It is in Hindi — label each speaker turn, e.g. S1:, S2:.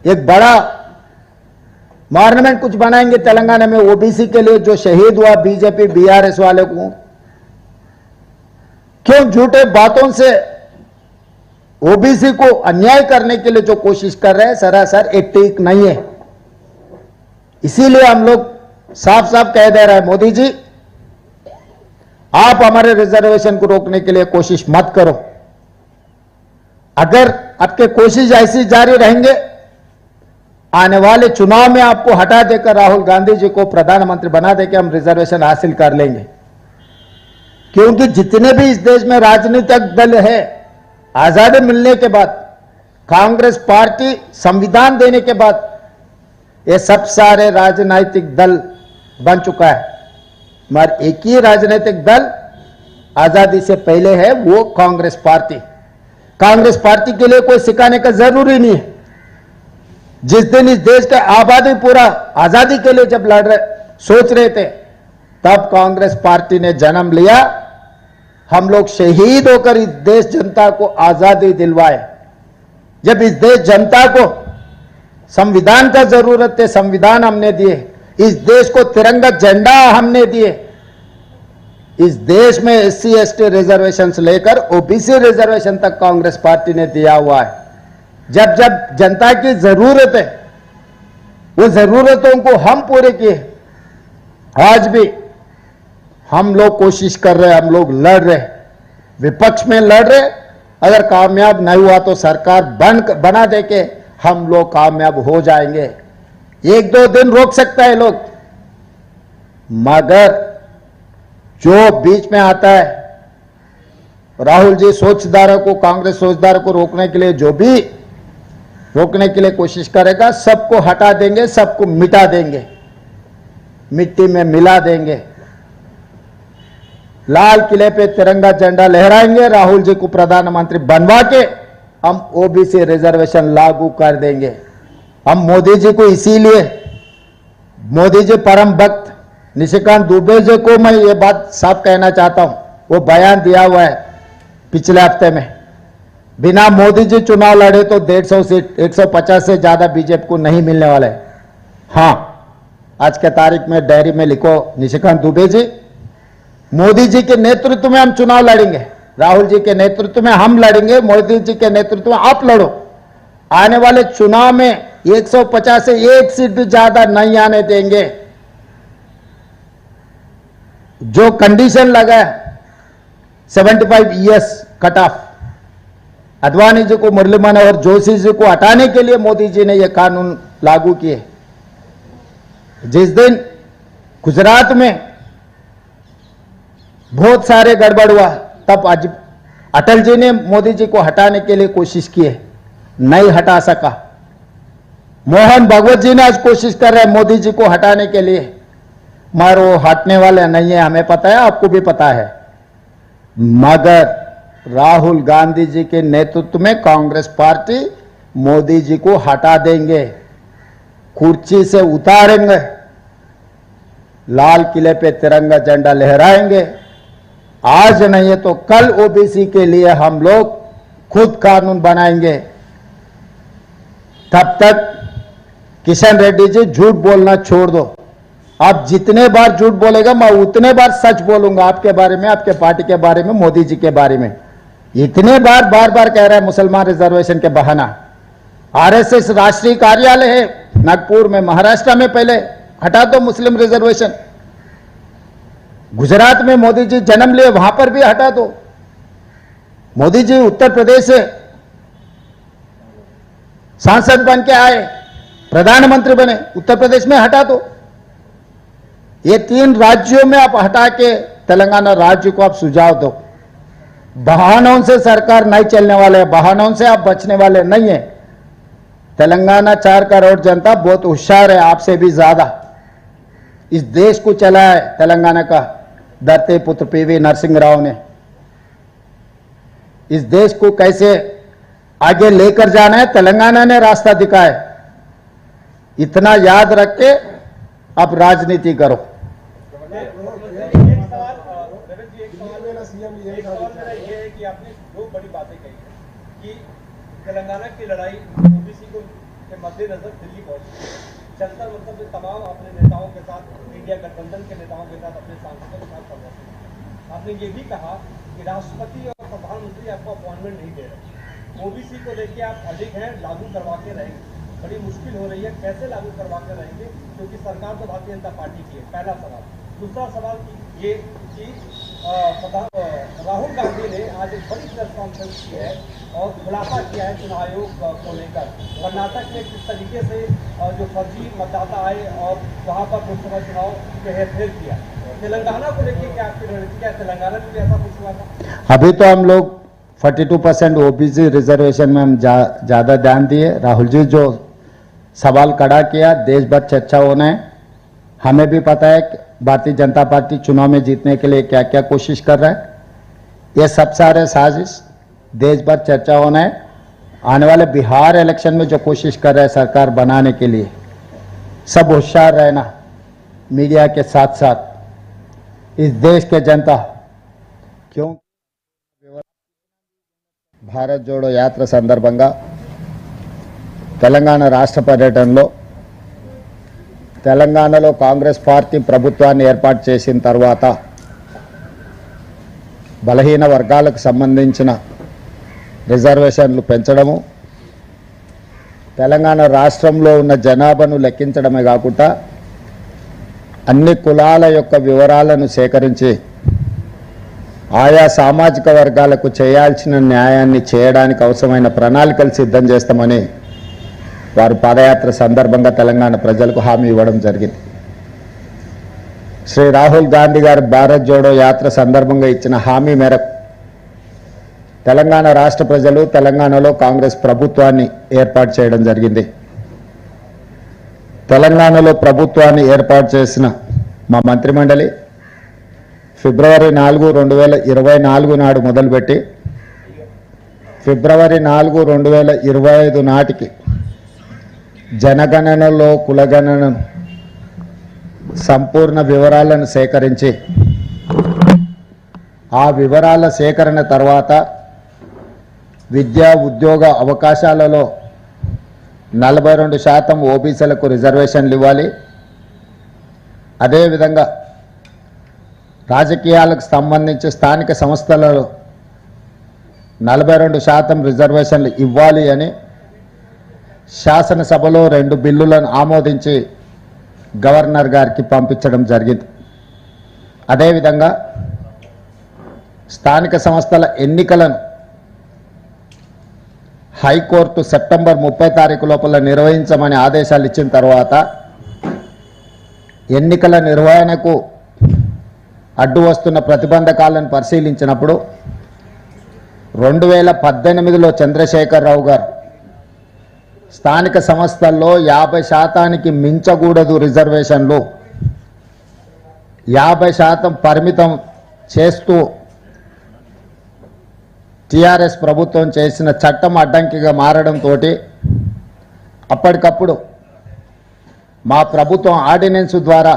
S1: एक बड़ा मॉन्यूमेंट कुछ बनाएंगे तेलंगाना में ओबीसी के लिए, जो शहीद हुआ बीजेपी बीआरएस वाले को। क्यों झूठे बातों से ओबीसी को अन्याय करने के लिए जो कोशिश कर रहे हैं, सरासर एक ठीक नहीं है। इसीलिए हम लोग साफ साफ कह दे रहे हैं, मोदी जी आप हमारे रिजर्वेशन को रोकने के लिए कोशिश मत करो। अगर आपके कोशिश ऐसी जारी रहेंगे, आने वाले चुनाव में आपको हटा देकर राहुल गांधी जी को प्रधानमंत्री बना देकर हम रिजर्वेशन हासिल कर लेंगे। क्योंकि जितने भी इस देश में राजनीतिक दल है, आजादी मिलने के बाद, कांग्रेस पार्टी संविधान देने के बाद, ये सब सारे राजनीतिक दल बन चुका है। मगर एक ही राजनीतिक दल आजादी से पहले है, वो कांग्रेस पार्टी। कांग्रेस पार्टी के लिए कोई सिखाने का जरूरी नहीं है। जिस दिन इस देश के आबादी पूरा आजादी के लिए जब लड़ रहे, सोच रहे थे, तब कांग्रेस पार्टी ने जन्म लिया। हम लोग शहीद होकर इस देश जनता को आजादी दिलवाए। जब इस देश जनता को संविधान का जरूरत है, संविधान हमने दिए। इस देश को तिरंगा झंडा हमने दिए। इस देश में एससी एसटी रिजर्वेशन से लेकर ओबीसी रिजर्वेशन तक कांग्रेस पार्टी ने दिया हुआ है। जब जब जनता की जरूरत है, वो जरूरतों को हम पूरे किए। आज भी हम लोग कोशिश कर रहे हैं, हम लोग लड़ रहे, विपक्ष में लड़ रहे। अगर कामयाब नहीं हुआ तो सरकार बना दे के हम लोग कामयाब हो जाएंगे। एक दो दिन रोक सकता है लोग, मगर जो बीच में आता है, राहुल जी सोचदारों को, कांग्रेस सोचदारों को रोकने के लिए जो भी रोकने के लिए कोशिश करेगा, सबको हटा देंगे, सबको मिटा देंगे, मिट्टी में मिला देंगे। लाल किले पे तिरंगा झंडा लहराएंगे, राहुल जी को प्रधानमंत्री बनवा के हम ओबीसी रिजर्वेशन लागू कर देंगे। हम मोदी जी को, इसीलिए मोदी जी परम भक्त निशिकांत दुबे जी को मैं ये बात साफ कहना चाहता हूं। वो बयान दिया हुआ है पिछले हफ्ते में, बिना मोदी जी चुनाव लड़े तो 150 सीट, 150 से ज्यादा बीजेपी को नहीं मिलने वाला है। हाँ, आज के तारीख में डायरी में लिखो, निशिकांत दुबे जी, मोदी जी के नेतृत्व में हम चुनाव लड़ेंगे, राहुल जी के नेतृत्व में हम लड़ेंगे, मोदी जी के नेतृत्व में आप लड़ो। आने वाले चुनाव में 150 से एक सीट भी ज्यादा नहीं आने देंगे। जो कंडीशन लगा है 75 years cut off, Advani ji को, मुरली मनोहर जोशी जी को हटाने के लिए मोदी जी ने यह कानून लागू किए। जिस दिन गुजरात में बहुत सारे गड़बड़ हुआ, तब आज अटल जी ने मोदी जी को हटाने के लिए कोशिश की है, नहीं हटा सका। मोहन भागवत जी ने आज कोशिश कर रहे हैं मोदी जी को हटाने के लिए, मगर वो हटने वाले नहीं है, हमें पता है, आपको भी पता है। मगर राहुल गांधी जी के नेतृत्व में कांग्रेस पार्टी मोदी जी को हटा देंगे, कुर्सी से उतारेंगे, लाल किले पे तिरंगा झंडा लहराएंगे। आज नहीं है तो कल ओबीसी के लिए हम लोग खुद कानून बनाएंगे। तब तक किशन रेड्डी जी झूठ बोलना छोड़ दो। आप जितने बार झूठ बोलेगा, मैं उतने बार सच बोलूंगा आपके बारे में, आपके पार्टी के बारे में, मोदी जी के बारे में। इतने बार बार कह रहा है मुसलमान रिजर्वेशन के बहाना। आरएसएस राष्ट्रीय कार्यालय है नागपुर में, महाराष्ट्र में, पहले हटा दो मुस्लिम रिजर्वेशन। गुजरात में मोदी जी जन्म लिए, वहां पर भी हटा दो। मोदी जी उत्तर प्रदेश से सांसद बन के आए, प्रधानमंत्री बने, उत्तर प्रदेश में हटा दो। ये 3 राज्यों में आप हटा के तेलंगाना राज्य को आप सुझाव दो। बहानों से सरकार नहीं चलने वाले है, बहानों से आप बचने वाले नहीं है। तेलंगाना 4 करोड़ जनता बहुत होशियार है, आपसे भी ज्यादा। इस देश को चलाया है तेलंगाना का धरती पुत्र पीवी नरसिंह राव ने। इस देश को कैसे आगे लेकर जाना है, तेलंगाना ने रास्ता दिखाया। इतना याद रख के अब राजनीति करो।
S2: आपने 2 बड़ी बातें कही कि तेलंगाना की लड़ाई ओबीसी को के मद्देनजर दिल्ली पहुंचे। जंतर मंतर में तमाम अपने नेताओं के साथ, इंडिया गठबंधन के नेताओं के साथ, अपने सांसदों के साथ संवाद किया। आपने ये भी कहा कि राष्ट्रपति और प्रधानमंत्री आपको अपॉइंटमेंट नहीं दे रहे, ओबीसी को लेके आप अधिक हैं, लागू करवा के रहेंगे। बड़ी मुश्किल हो रही है, कैसे लागू करवा के रहेंगे, क्योंकि सरकार तो भारतीय जनता पार्टी की है। पहला सवाल। दूसरा सवाल ये कि राहुल गांधी ने आज एक बड़ी प्रेस कॉन्फ्रेंस की है और खुलासा किया है चुनाव आयोग को लेकर। कर्नाटक में किस तरीके से जो फर्जी मतदाता आए और वहां पर लोकसभा चुनाव के हेरफेर किया। तेलंगाना को लेकर क्या आपकी रणनीति, क्या तेलंगाना में भी ऐसा कुछ हुआ था?
S1: अभी तो हम लोग 42% ओबीसी रिजर्वेशन में हम ज़्यादा ध्यान दिए। राहुल जी जो सवाल खड़ा किया, देश भर चर्चा होना है। हमें भी पता है कि भारतीय जनता पार्टी चुनाव में जीतने के लिए क्या क्या कोशिश कर रहा है। ये सब सारे साजिश देश भर चर्चा होना है। आने वाले बिहार इलेक्शन में जो कोशिश कर रहा है सरकार बनाने के लिए, सब होशियार रहना, मीडिया के साथ साथ इस देश के जनता, क्यों భారత్ జోడో యాత్ర సందర్భంగా తెలంగాణ రాష్ట్ర పర్యటనలో తెలంగాణలో కాంగ్రెస్ పార్టీ ప్రభుత్వాన్ని ఏర్పాటు చేసిన తర్వాత బలహీన వర్గాలకు సంబంధించిన రిజర్వేషన్లు పెంచడము, తెలంగాణ రాష్ట్రంలో ఉన్న జనాభాను లెక్కించడమే కాకుండా అన్ని కులాల యొక్క వివరాలను సేకరించి ఆయా సామాజిక వర్గాలకు చేయాల్సిన న్యాయాన్ని చేయడానికి అవసరమైన ప్రణాళికలు సిద్ధం చేస్తామని వారు పాదయాత్ర సందర్భంగా తెలంగాణ ప్రజలకు హామీ ఇవ్వడం జరిగింది. శ్రీ రాహుల్ గాంధీ గారి భారత్ జోడో యాత్ర సందర్భంగా ఇచ్చిన హామీ మేరకు తెలంగాణ రాష్ట్ర ప్రజలు తెలంగాణలో కాంగ్రెస్ ప్రభుత్వాన్ని ఏర్పాటు చేయడం జరిగింది. తెలంగాణలో ప్రభుత్వాన్ని ఏర్పాటు చేసిన మా మంత్రిమండలి ఫిబ్రవరి 4, 2024 నాడు మొదలుపెట్టి ఫిబ్రవరి 4, 2025 నాటికి జనగణనలో కులగణన సంపూర్ణ వివరాలను సేకరించి ఆ వివరాల సేకరణ తర్వాత విద్యా ఉద్యోగ అవకాశాలలో 42% ఓబీసీలకు రిజర్వేషన్లు ఇవ్వాలి. అదేవిధంగా రాజకీయాలకు సంబంధించి స్థానిక సంస్థలలో 42% రిజర్వేషన్లు ఇవ్వాలి అని శాసనసభలో 2 బిల్లులను ఆమోదించి గవర్నర్ గారికి పంపించడం జరిగింది. అదేవిధంగా స్థానిక సంస్థల ఎన్నికలను హైకోర్టు సెప్టెంబర్ 30 తారీఖు లోపల నిర్వహించమని ఆదేశాలు ఇచ్చిన తర్వాత ఎన్నికల నిర్వహణకు అడ్డు వస్తున్న ప్రతిబంధకాలను పరిశీలించినప్పుడు 2018లో చంద్రశేఖరరావు గారు స్థానిక సంస్థల్లో 50%కి మించకూడదు రిజర్వేషన్లు, 50% పరిమితం చేస్తూ టీఆర్ఎస్ ప్రభుత్వం చేసిన చట్టం అడ్డంకిగా మారడంతో అప్పటికప్పుడు మా ప్రభుత్వం ఆర్డినెన్స్ ద్వారా